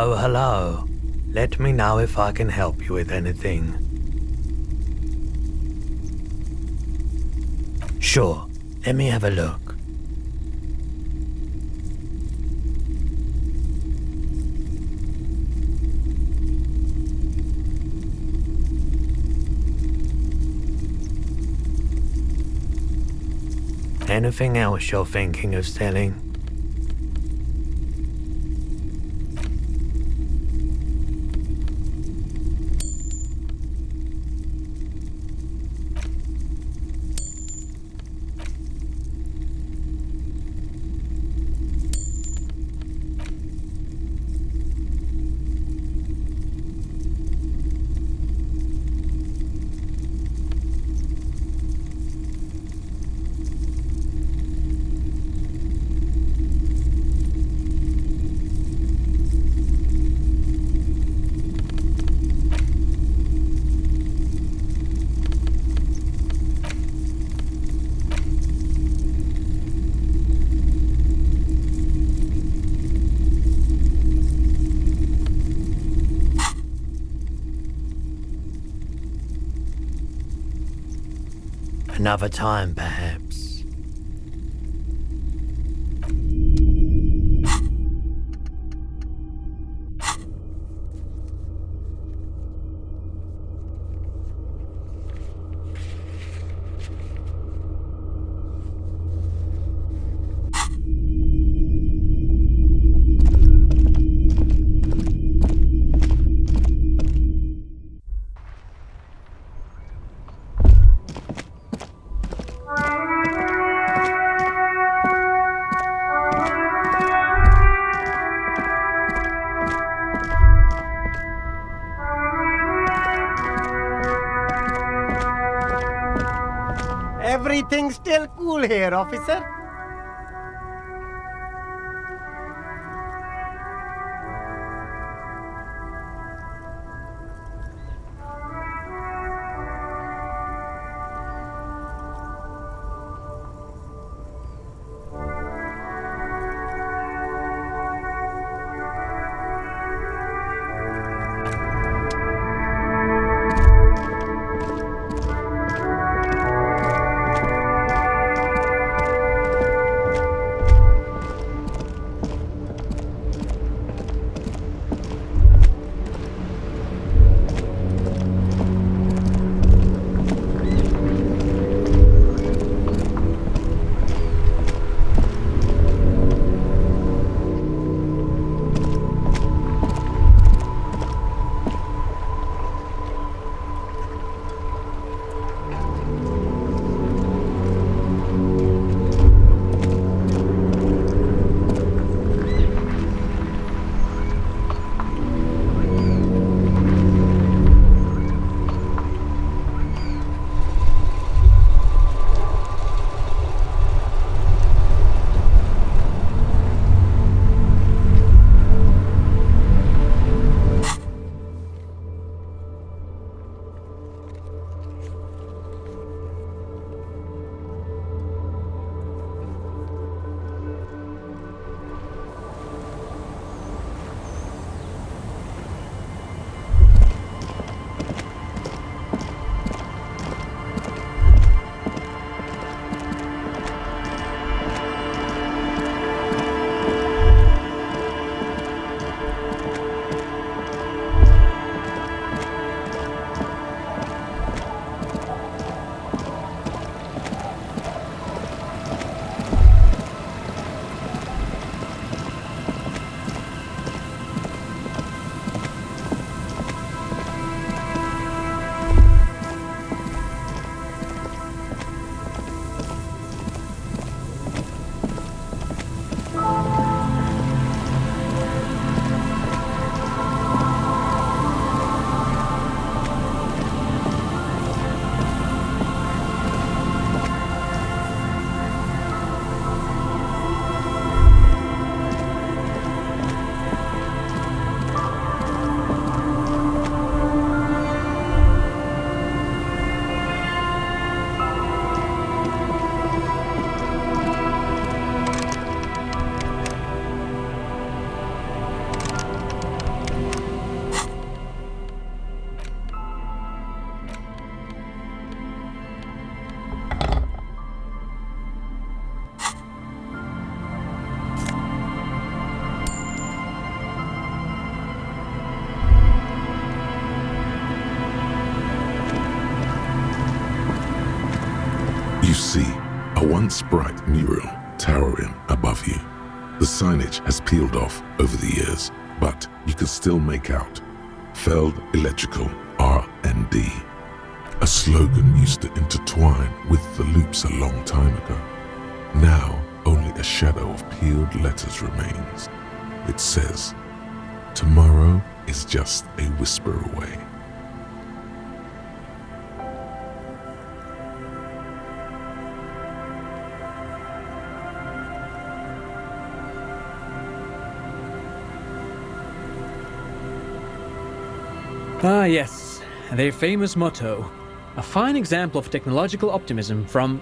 Hello, hello. Let me know if I can help you with anything. Sure, let me have a look. Anything else you're thinking of selling? Another time, perhaps. Everything's still cool here, officer. You see a once bright mural towering above you. The signage has peeled off over the years, but you can still make out Feld Electrical R&D. A slogan used to intertwine with the loops a long time ago. Now, only a shadow of peeled letters remains. It says, "Tomorrow is just a whisper away." Ah, yes, their famous motto. A fine example of technological optimism from...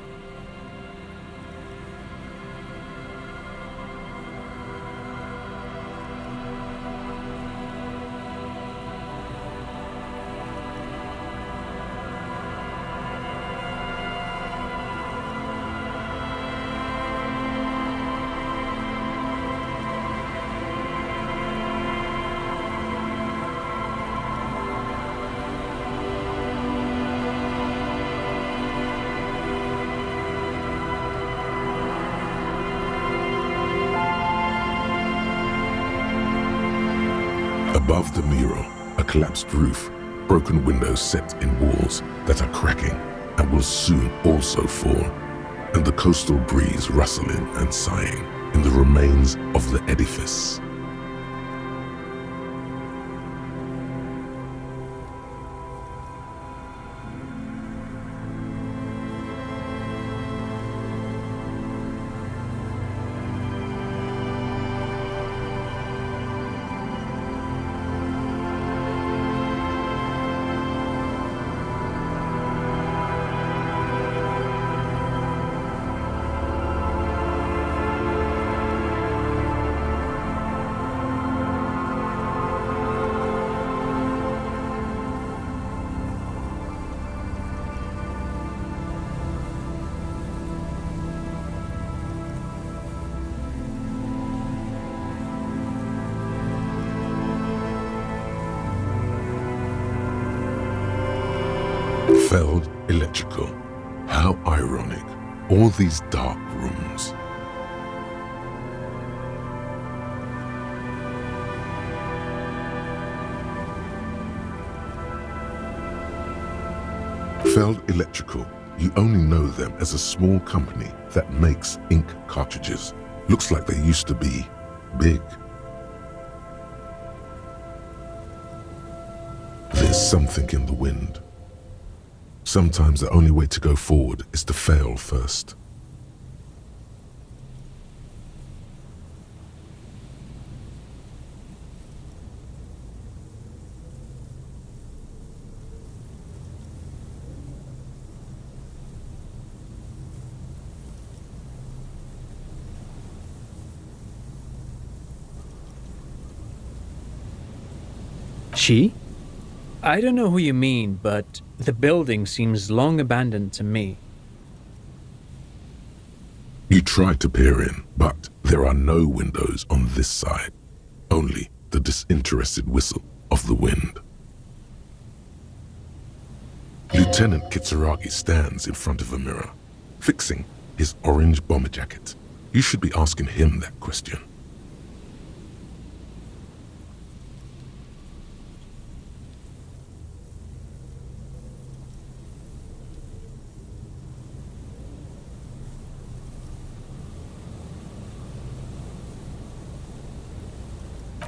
Above the mural, a collapsed roof, broken windows set in walls that are cracking and will soon also fall, and the coastal breeze rustling and sighing in the remains of the edifice. Feld Electrical. How ironic. All these dark rooms. Feld Electrical. You only know them as a small company that makes ink cartridges. Looks like they used to be big. There's something in the wind. Sometimes the only way to go forward is to fail first. She? I don't know who you mean, but the building seems long abandoned to me. You try to peer in, but there are no windows on this side. Only the disinterested whistle of the wind. Lieutenant Kitsuragi stands in front of a mirror, fixing his orange bomber jacket. You should be asking him that question.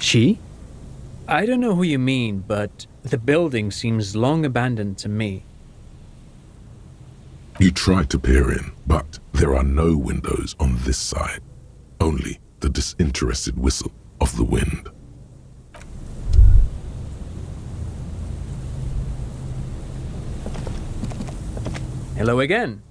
She? I don't know who you mean, but the building seems long abandoned to me. You try to peer in, but there are no windows on this side. Only the disinterested whistle of the wind. Hello again.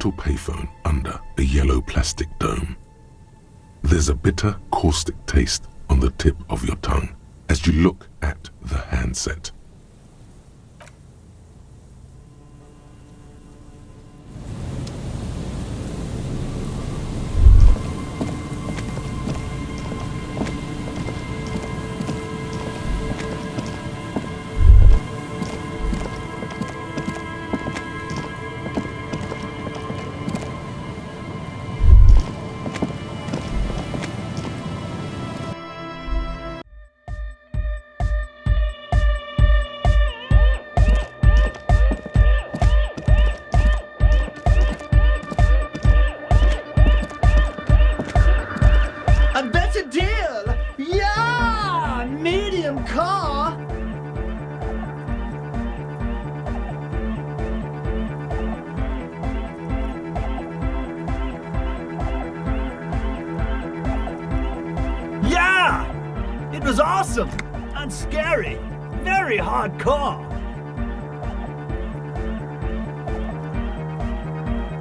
metal payphone under a yellow plastic dome. There's a bitter, caustic taste on the tip of your tongue as you look at the handset. A better deal! Yeah! Medium car! Yeah! It was awesome and scary. Very hardcore.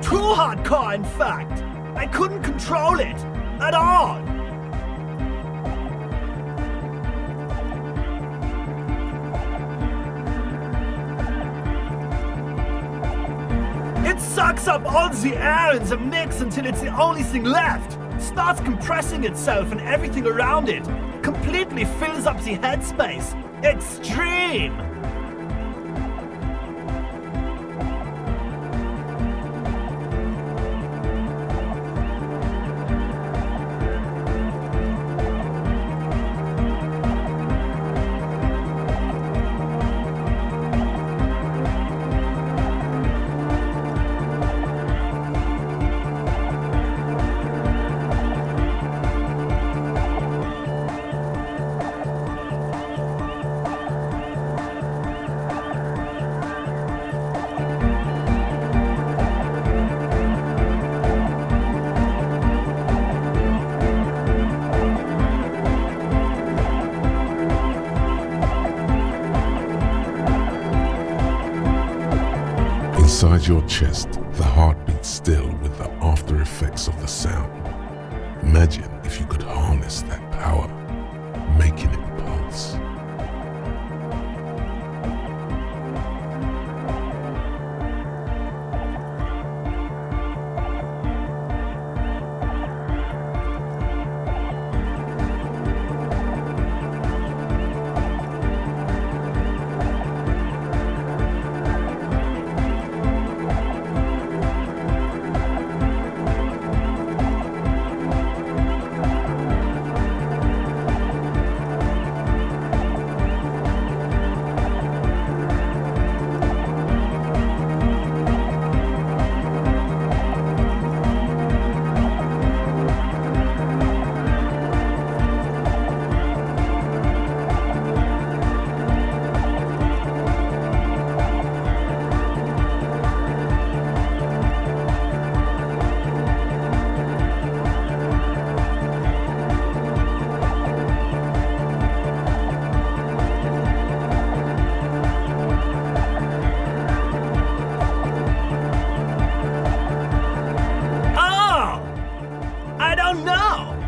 Too hardcore, in fact. I couldn't control it at all. It sucks up all the air in the mix until it's the only thing left. Starts compressing itself and everything around it. Completely fills up the headspace. Extreme! Inside your chest, the heart beats still with the after effects of the sound. Imagine if you could harness that power, making it pulse.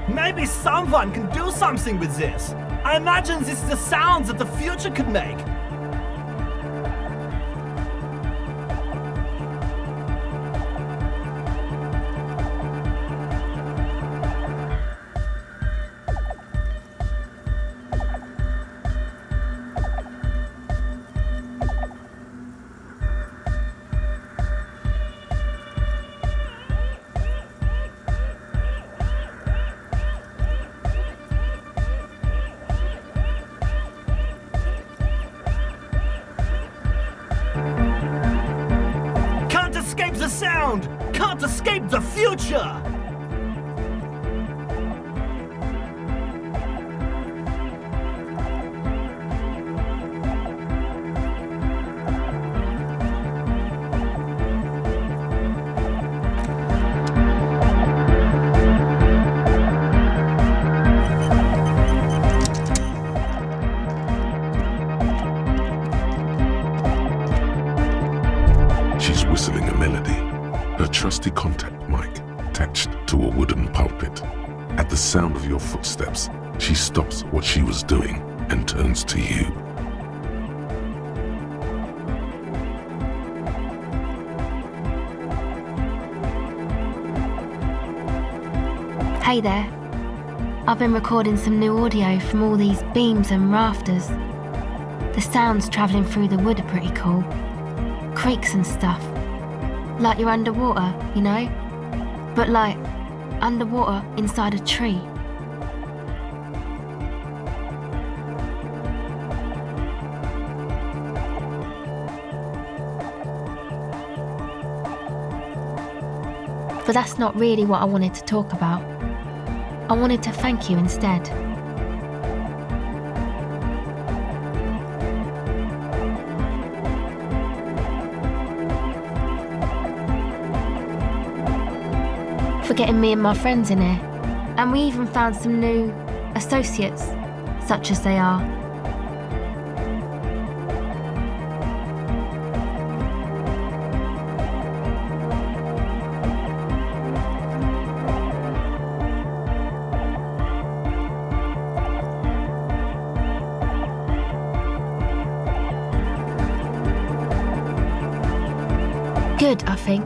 Maybe someone can do something with this. I imagine this is the sounds that the future could make. Can't escape the sound! Can't escape the future! She's whistling a melody, her trusty the sound of your footsteps, she stops what she was doing and turns to you. Hey there. I've been recording some new audio from all these beams and rafters. The sounds travelling through the wood are pretty cool. Creaks and stuff. Like you're underwater, you know? But like, underwater inside a tree. But that's not really what I wanted to talk about. I wanted to thank you instead. For getting me and my friends in here. And we even found some new associates, such as they are. Good, I think.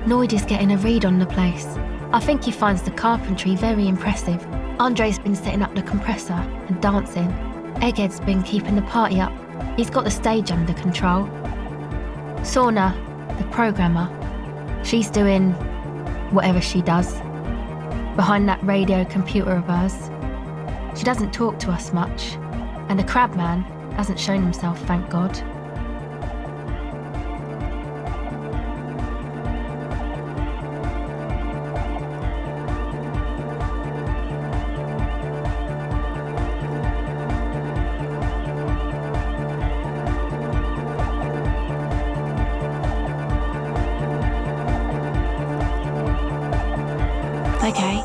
Noid is getting a read on the place. I think he finds the carpentry very impressive. Andre's been setting up the compressor and dancing. Egghead's been keeping the party up. He's got the stage under control. Sauna, the programmer, she's doing whatever she does behind that radio computer of hers. She doesn't talk to us much, and the crab man hasn't shown himself, thank God. Okay.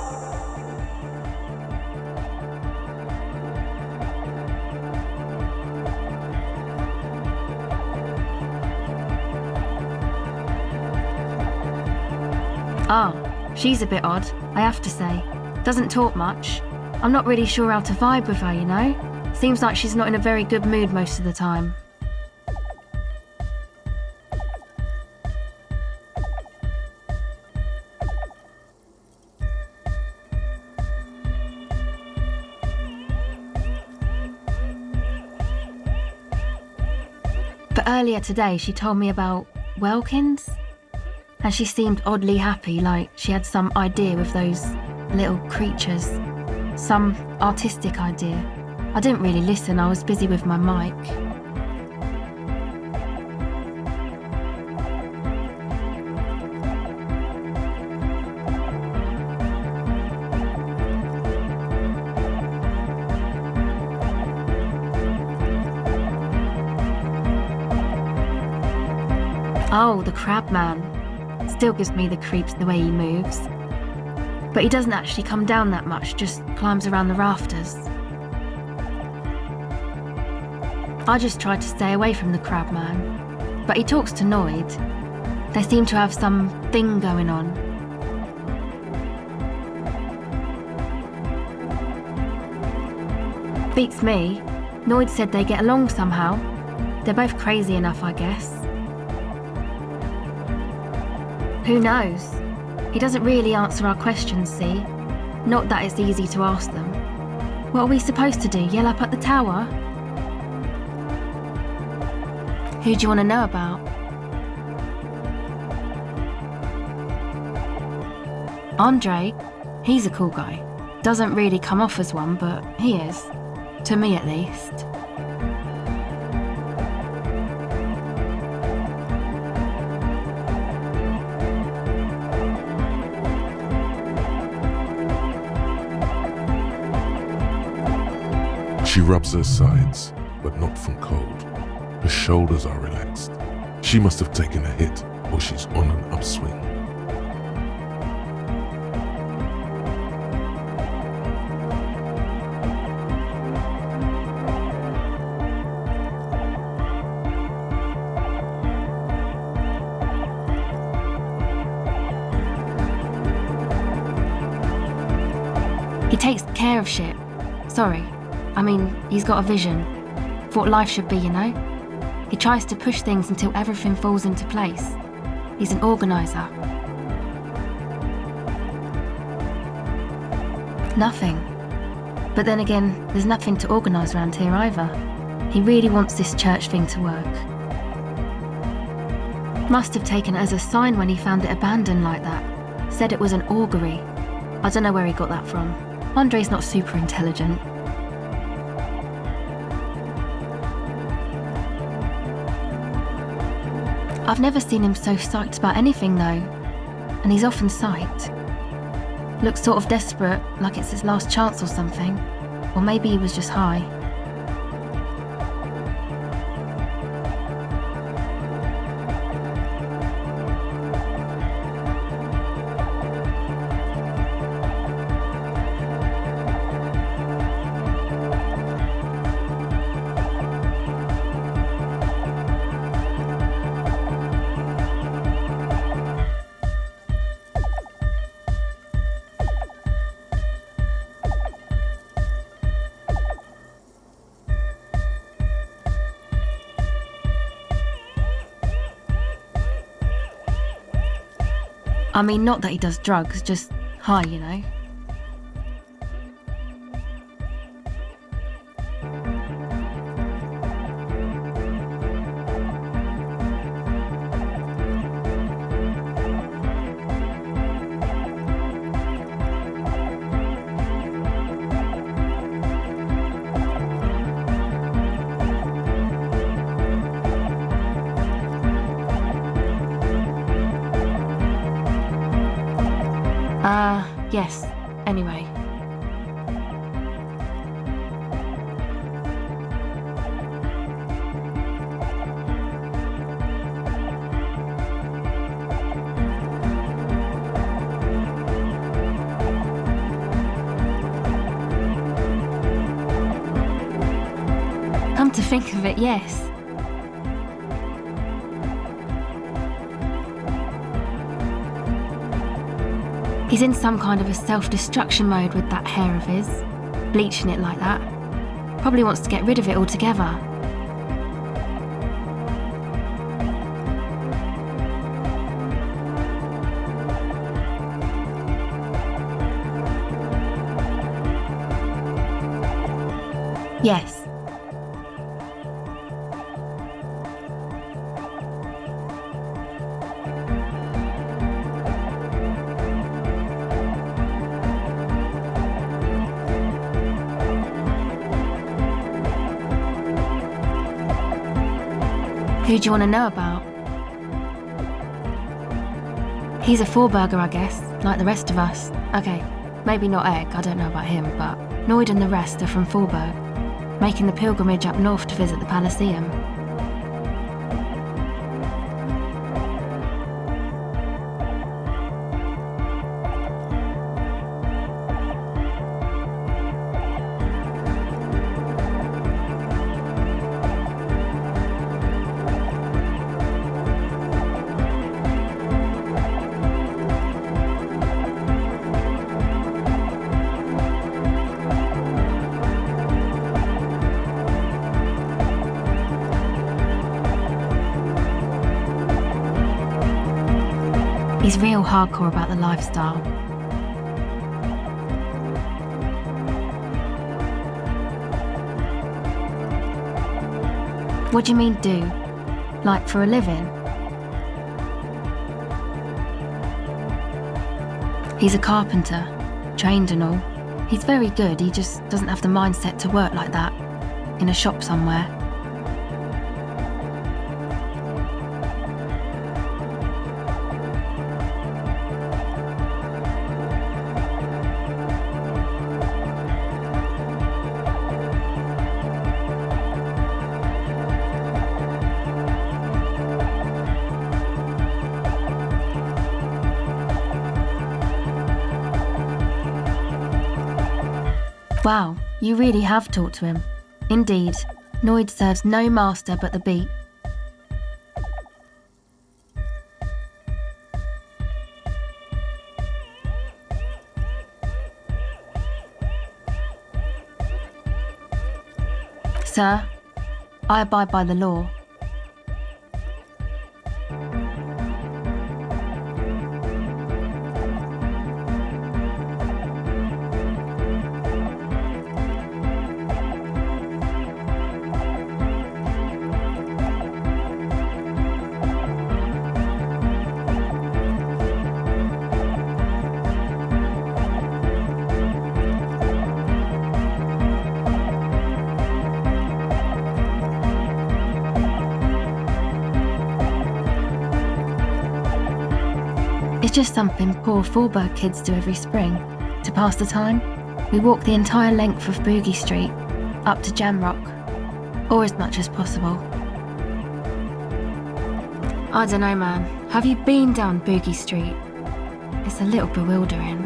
Ah, she's a bit odd, I have to say. Doesn't talk much. I'm not really sure how to vibe with her, you know? Seems like she's not in a very good mood most of the time. But earlier today she told me about Welkins, and she seemed oddly happy, like she had some idea with those little creatures. Some artistic idea. I didn't really listen, I was busy with my mic. Oh, the crab man. Still gives me the creeps the way he moves. But he doesn't actually come down that much, just climbs around the rafters. I just try to stay away from the crab man. But he talks to Noid. They seem to have some thing going on. Beats me. Noid said they get along somehow. They're both crazy enough, I guess. Who knows? He doesn't really answer our questions, see? Not that it's easy to ask them. What are we supposed to do, yell up at the tower? Who do you want to know about? Andre? He's a cool guy. Doesn't really come off as one, but he is. To me, at least. She rubs her sides, but not from cold. Her shoulders are relaxed. She must have taken a hit, or she's on an upswing. He takes care of shit. Sorry. I mean, he's got a vision. For what life should be, you know? He tries to push things until everything falls into place. He's an organiser. Nothing. But then again, there's nothing to organise around here either. He really wants this church thing to work. Must have taken it as a sign when he found it abandoned like that. Said it was an augury. I don't know where he got that from. Andre's not super intelligent. I've never seen him so psyched about anything though. And he's often psyched. Looks sort of desperate, like it's his last chance or something. Or maybe he was just high. I mean, not that he does drugs, just high, you know. Yes, anyway. Come to think of it, yes. He's in some kind of a self-destruction mode with that hair of his, bleaching it like that. Probably wants to get rid of it altogether. Yes. Who do you want to know about? He's a four-burger, I guess, like the rest of us. Okay, maybe not Egg, I don't know about him, but Noid and the rest are from Forburg, making the pilgrimage up north to visit the Palaceum. He's real hardcore about the lifestyle. What do you mean do? Like for a living? He's a carpenter, trained and all. He's very good, he just doesn't have the mindset to work like that, in a shop somewhere. Wow, you really have talked to him. Indeed, Noid serves no master but the beat. Sir, I abide by the law. It's just something poor Fallberg kids do every spring. To pass the time, we walk the entire length of Boogie Street, up to Jamrock, or as much as possible. I don't know, man. Have you been down Boogie Street? It's a little bewildering.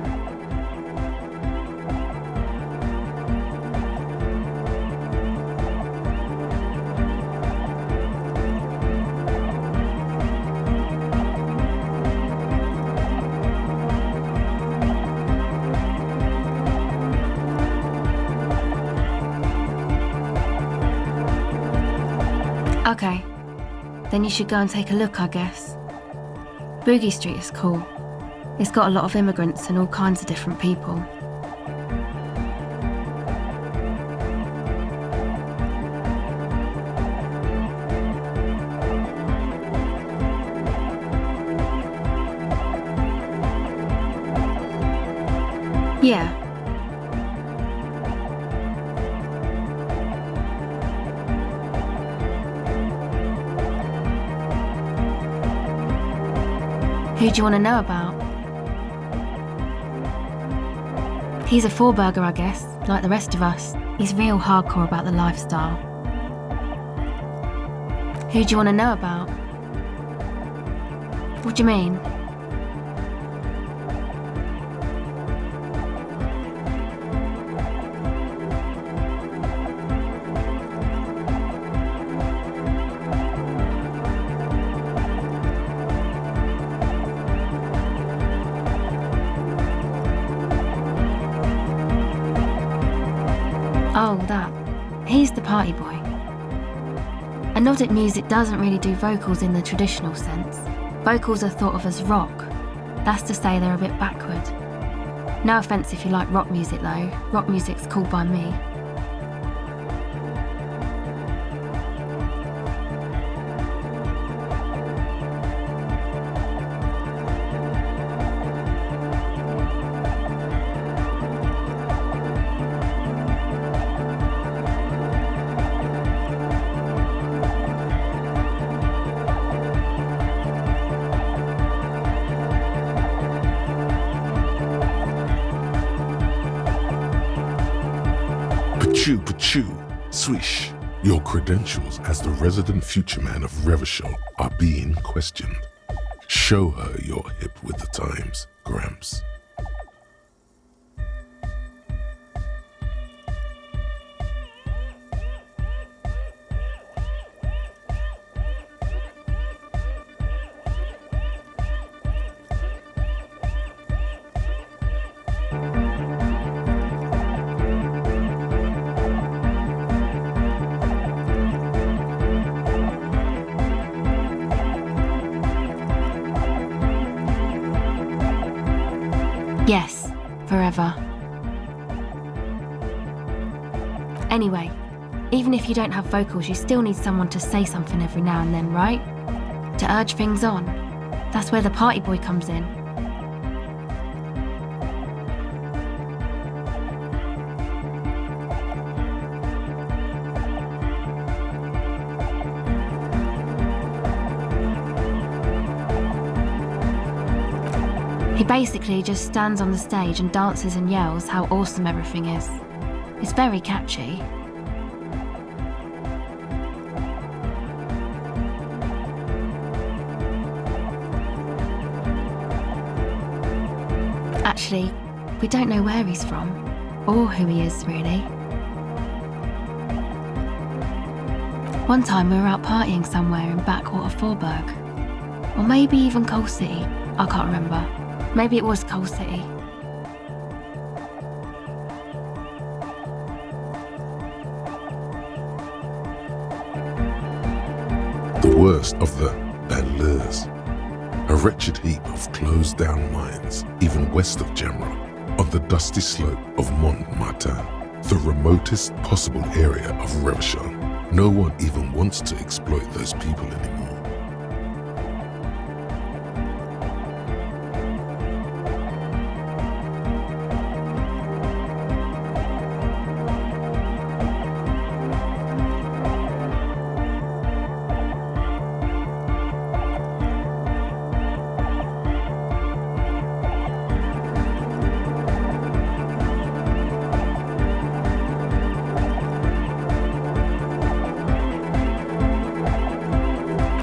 Okay, then you should go and take a look, I guess. Boogie Street is cool. It's got a lot of immigrants and all kinds of different people. Yeah. Who do you want to know about? He's a Fallberger, I guess, like the rest of us. He's real hardcore about the lifestyle. Who do you want to know about? What do you mean? Oh, that. He's the party boy. Unedited music doesn't really do vocals in the traditional sense. Vocals are thought of as rock. That's to say they're a bit backward. No offence if you like rock music though. Rock music's cool by me. Pachoo, swish. Your credentials as the resident future man of Revachol are being questioned. Show her you're hip with the times, Gramps. Yes, forever. Anyway, even if you don't have vocals, you still need someone to say something every now and then, right? To urge things on. That's where the party boy comes in. He basically just stands on the stage and dances and yells how awesome everything is. It's very catchy. Actually, we don't know where he's from, or who he is, really. One time we were out partying somewhere in backwater Fallberg. Or maybe even Coal City, I can't remember. Maybe it was Coal City. The worst of the Banlieues, a wretched heap of closed-down mines, even west of Jamra, on the dusty slope of Montmartin, the remotest possible area of Revachol. No one even wants to exploit those people anymore.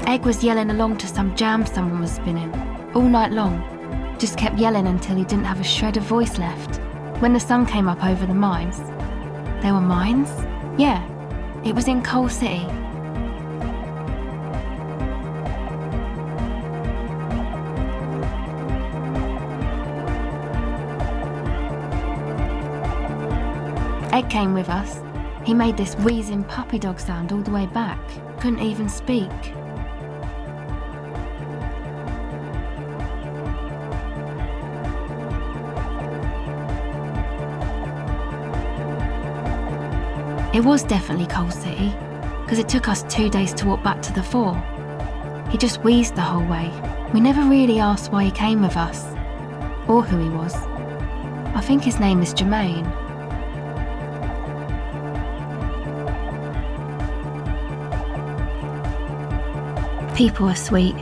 Egg was yelling along to some jam someone was spinning, all night long. Just kept yelling until he didn't have a shred of voice left. When the sun came up over the mines. There were mines? Yeah, it was in Coal City. Egg came with us. He made this wheezing puppy dog sound all the way back. Couldn't even speak. It was definitely Coal City, because it took us 2 days to walk back to the fort. He just wheezed the whole way. We never really asked why he came with us, or who he was. I think his name is Jermaine. People are sweet.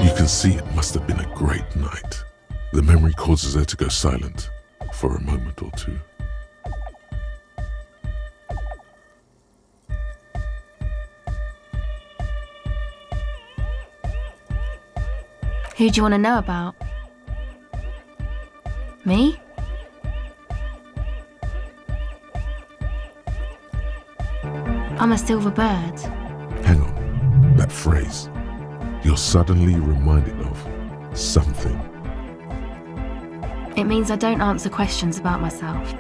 You can see it must have been a great night. The memory causes her to go silent for a moment or two. Who do you want to know about? Me? I'm a silver bird. Hang on, that phrase. You're suddenly reminded of something. It means I don't answer questions about myself.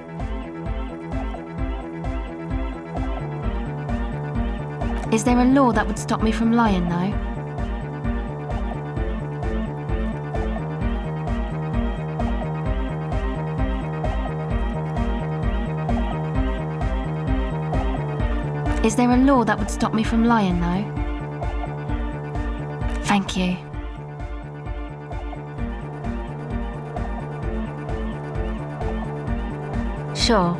Is there a law that would stop me from lying, though? Is there a law that would stop me from lying, though? Thank you. Sure.